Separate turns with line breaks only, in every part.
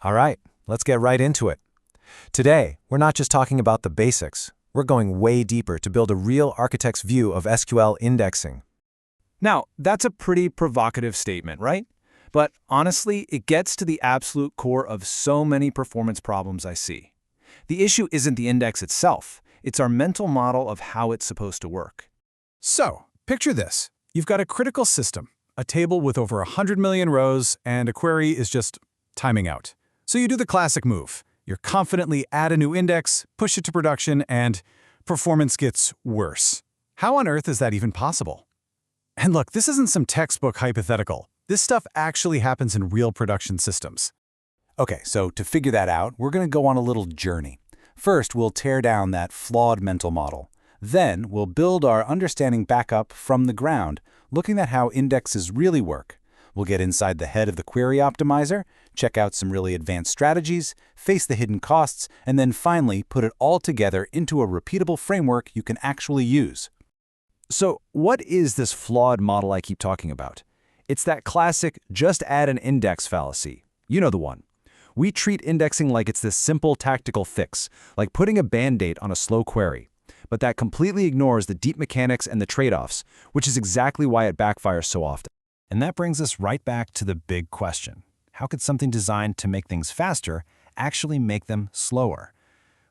All right, let's get right into it. Today, we're not just talking about the basics. We're going way deeper to build a real architect's view of SQL indexing.
Now, that's a pretty provocative statement, right? But honestly, it gets to the absolute core of so many performance problems I see. The issue isn't the index itself, it's our mental model of how it's supposed to work.
So, picture this. You've got a critical system, a table with over 100 million rows, and a query is just timing out. So you do the classic move. You confidently add a new index, push it to production, and performance gets worse. How on earth is that even possible? And look, this isn't some textbook hypothetical. This stuff actually happens in real production systems.
Okay, so to figure that out, we're going to go on a little journey. First, we'll tear down that flawed mental model. Then, we'll build our understanding back up from the ground, looking at how indexes really work. We'll get inside the head of the query optimizer, check out some really advanced strategies, face the hidden costs, and then finally put it all together into a repeatable framework you can actually use.
So, what is this flawed model I keep talking about? It's that classic just add an index fallacy. You know the one. We treat indexing like it's this simple tactical fix, like putting a band-aid on a slow query. But that completely ignores the deep mechanics and the trade-offs, which is exactly why it backfires so often. And that brings us right back to the big question. How could something designed to make things faster actually make them slower?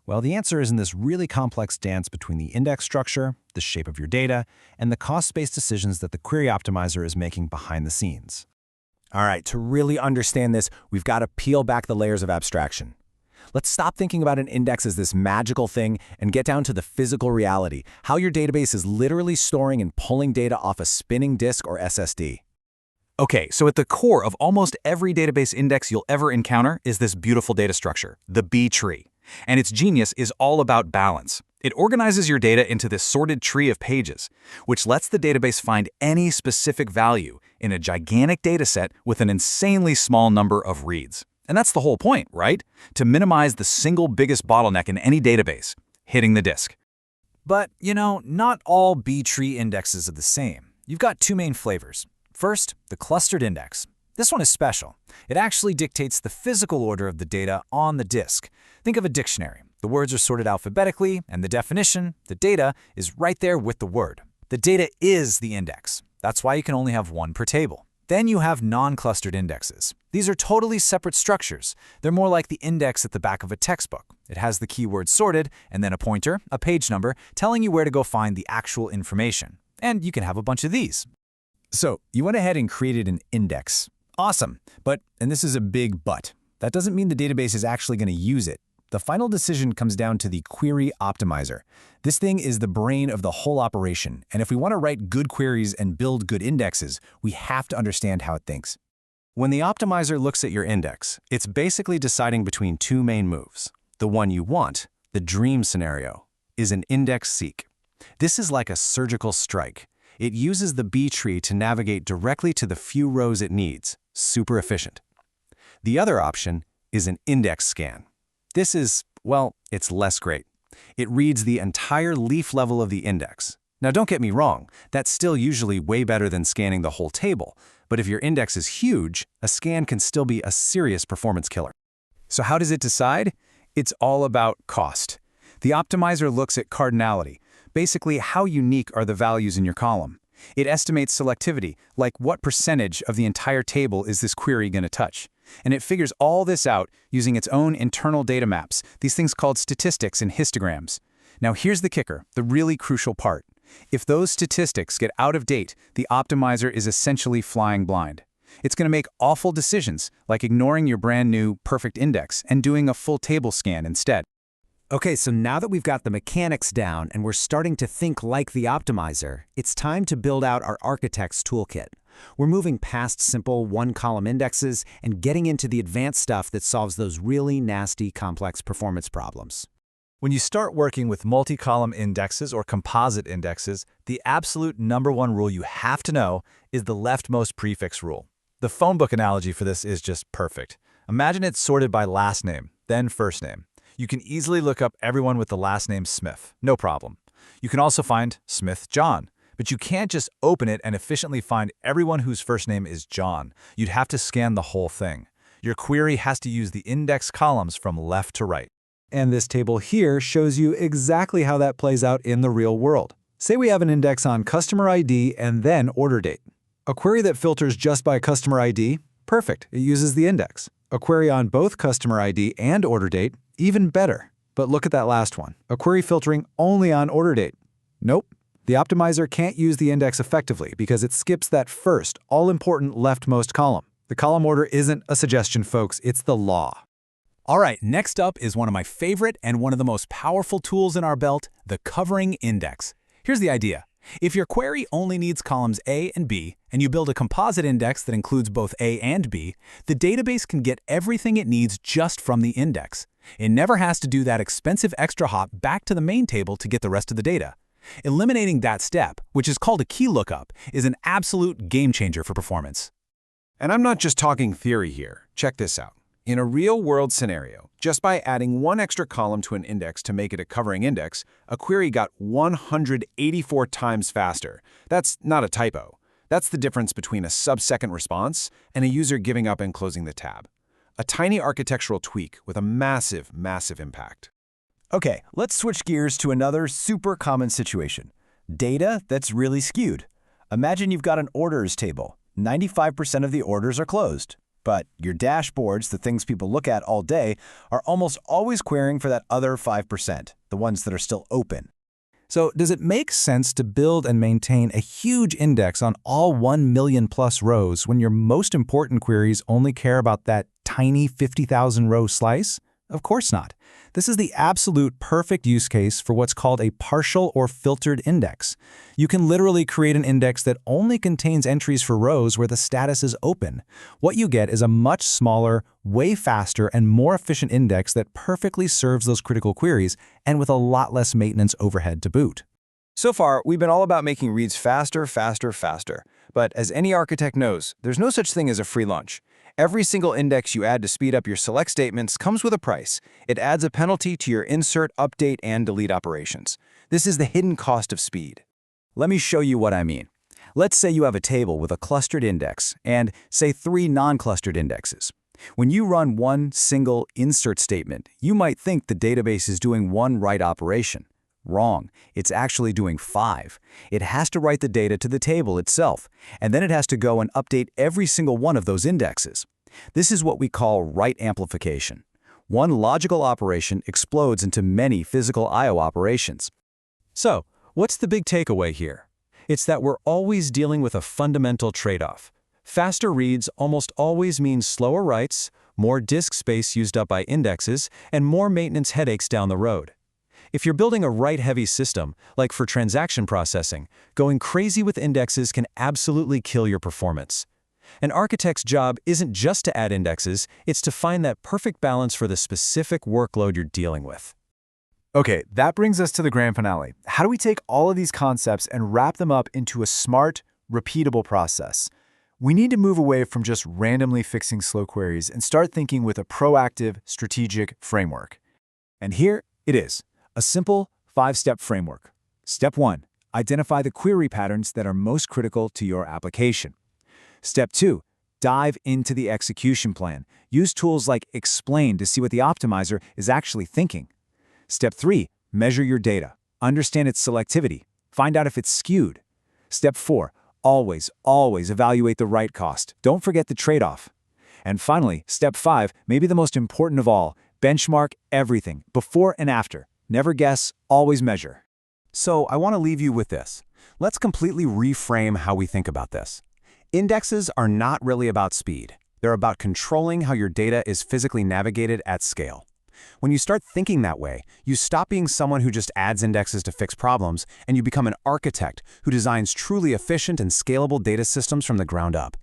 Well, the answer is in this really complex dance between the index structure, the shape of your data, and the cost-based decisions that the query optimizer is making behind the scenes.
All right, to really understand this, we've got to peel back the layers of abstraction. Let's stop thinking about an index as this magical thing and get down to the physical reality, how your database is literally storing and pulling data off a spinning disk or SSD.
Okay, so at the core of almost every database index you'll ever encounter is this beautiful data structure, the B tree. And its genius is all about balance. It organizes your data into this sorted tree of pages, which lets the database find any specific value in a gigantic dataset with an insanely small number of reads. And that's the whole point, right? To minimize the single biggest bottleneck in any database, hitting the disk.
But, not all B-tree indexes are the same. You've got two main flavors. First, the clustered index. This one is special. It actually dictates the physical order of the data on the disk. Think of a dictionary. The words are sorted alphabetically, and the definition, the data, is right there with the word. The data is the index. That's why you can only have one per table. Then you have non-clustered indexes. These are totally separate structures. They're more like the index at the back of a textbook. It has the keywords sorted, and then a pointer, a page number, telling you where to go find the actual information. And you can have a bunch of these.
So, you went ahead and created an index. Awesome. But, and this is a big but, that doesn't mean the database is actually going to use it. The final decision comes down to the query optimizer. This thing is the brain of the whole operation, and if we want to write good queries and build good indexes, we have to understand how it thinks.
When the optimizer looks at your index, it's basically deciding between two main moves. The one you want, the dream scenario, is an index seek. This is like a surgical strike. It uses the B tree to navigate directly to the few rows it needs. Super efficient. The other option is an index scan. This is, well, it's less great. It reads the entire leaf level of the index. Now don't get me wrong, that's still usually way better than scanning the whole table, but if your index is huge, a scan can still be a serious performance killer.
So how does it decide? It's all about cost. The optimizer looks at cardinality, basically how unique are the values in your column. It estimates selectivity, like what percentage of the entire table is this query going to touch. And it figures all this out using its own internal data maps, these things called statistics and histograms. Now here's the kicker, the really crucial part. If those statistics get out of date, the optimizer is essentially flying blind. It's going to make awful decisions, like ignoring your brand new perfect index and doing a full table scan instead.
Okay, so now that we've got the mechanics down and we're starting to think like the optimizer, it's time to build out our architect's toolkit. We're moving past simple one-column indexes and getting into the advanced stuff that solves those really nasty, complex performance problems.
When you start working with multi-column indexes or composite indexes, the absolute #1 rule you have to know is the leftmost prefix rule. The phone book analogy for this is just perfect. Imagine it's sorted by last name, then first name. You can easily look up everyone with the last name Smith, no problem. You can also find Smith John, but you can't just open it and efficiently find everyone whose first name is John. You'd have to scan the whole thing. Your query has to use the index columns from left to right.
And this table here shows you exactly how that plays out in the real world. Say we have an index on customer ID and then order date. A query that filters just by customer ID? Perfect, it uses the index. A query on both customer ID and order date? Even better. But look at that last one. A query filtering only on order date. Nope. The optimizer can't use the index effectively because it skips that first, all-important leftmost column. The column order isn't a suggestion, folks, it's the law.
All right, next up is one of my favorite and one of the most powerful tools in our belt, the covering index. Here's the idea. If your query only needs columns A and B, and you build a composite index that includes both A and B, the database can get everything it needs just from the index. It never has to do that expensive extra hop back to the main table to get the rest of the data. Eliminating that step, which is called a key lookup, is an absolute game changer for performance.
And I'm not just talking theory here. Check this out. In a real-world scenario, just by adding one extra column to an index to make it a covering index, a query got 184 times faster. That's not a typo. That's the difference between a sub-second response and a user giving up and closing the tab. A tiny architectural tweak with a massive, massive impact.
Okay, let's switch gears to another super common situation. Data that's really skewed. Imagine you've got an orders table. 95% of the orders are closed. But your dashboards, the things people look at all day, are almost always querying for that other 5%, the ones that are still open.
So does it make sense to build and maintain a huge index on all 1 million plus rows when your most important queries only care about that tiny 50,000 row slice? Of course not. This is the absolute perfect use case for what's called a partial or filtered index. You can literally create an index that only contains entries for rows where the status is open. What you get is a much smaller, way faster, and more efficient index that perfectly serves those critical queries and with a lot less maintenance overhead to boot.
So far, we've been all about making reads faster, faster, faster. But as any architect knows, there's no such thing as a free lunch. Every single index you add to speed up your select statements comes with a price. It adds a penalty to your insert, update, and delete operations. This is the hidden cost of speed.
Let me show you what I mean. Let's say you have a table with a clustered index and, say, 3 non-clustered indexes. When you run one single insert statement, you might think the database is doing one write operation. Wrong. It's actually doing 5. It has to write the data to the table itself, and then it has to go and update every single one of those indexes. This is what we call write amplification. One logical operation explodes into many physical I/O operations.
So, what's the big takeaway here? It's that we're always dealing with a fundamental trade-off. Faster reads almost always means slower writes, more disk space used up by indexes, and more maintenance headaches down the road. If you're building a write-heavy system, like for transaction processing, going crazy with indexes can absolutely kill your performance. An architect's job isn't just to add indexes, it's to find that perfect balance for the specific workload you're dealing with.
Okay, that brings us to the grand finale. How do we take all of these concepts and wrap them up into a smart, repeatable process? We need to move away from just randomly fixing slow queries and start thinking with a proactive, strategic framework. And here it is. A simple 5-step framework. Step 1. Identify the query patterns that are most critical to your application. Step 2. Dive into the execution plan. Use tools like Explain to see what the optimizer is actually thinking. Step 3. Measure your data. Understand its selectivity. Find out if it's skewed. Step 4. Always evaluate the write cost. Don't forget the trade-off. And finally, Step 5, maybe the most important of all, benchmark everything, before and after. Never guess, always measure.
So I want to leave you with this. Let's completely reframe how we think about this. Indexes are not really about speed. They're about controlling how your data is physically navigated at scale. When you start thinking that way, you stop being someone who just adds indexes to fix problems, and you become an architect who designs truly efficient and scalable data systems from the ground up.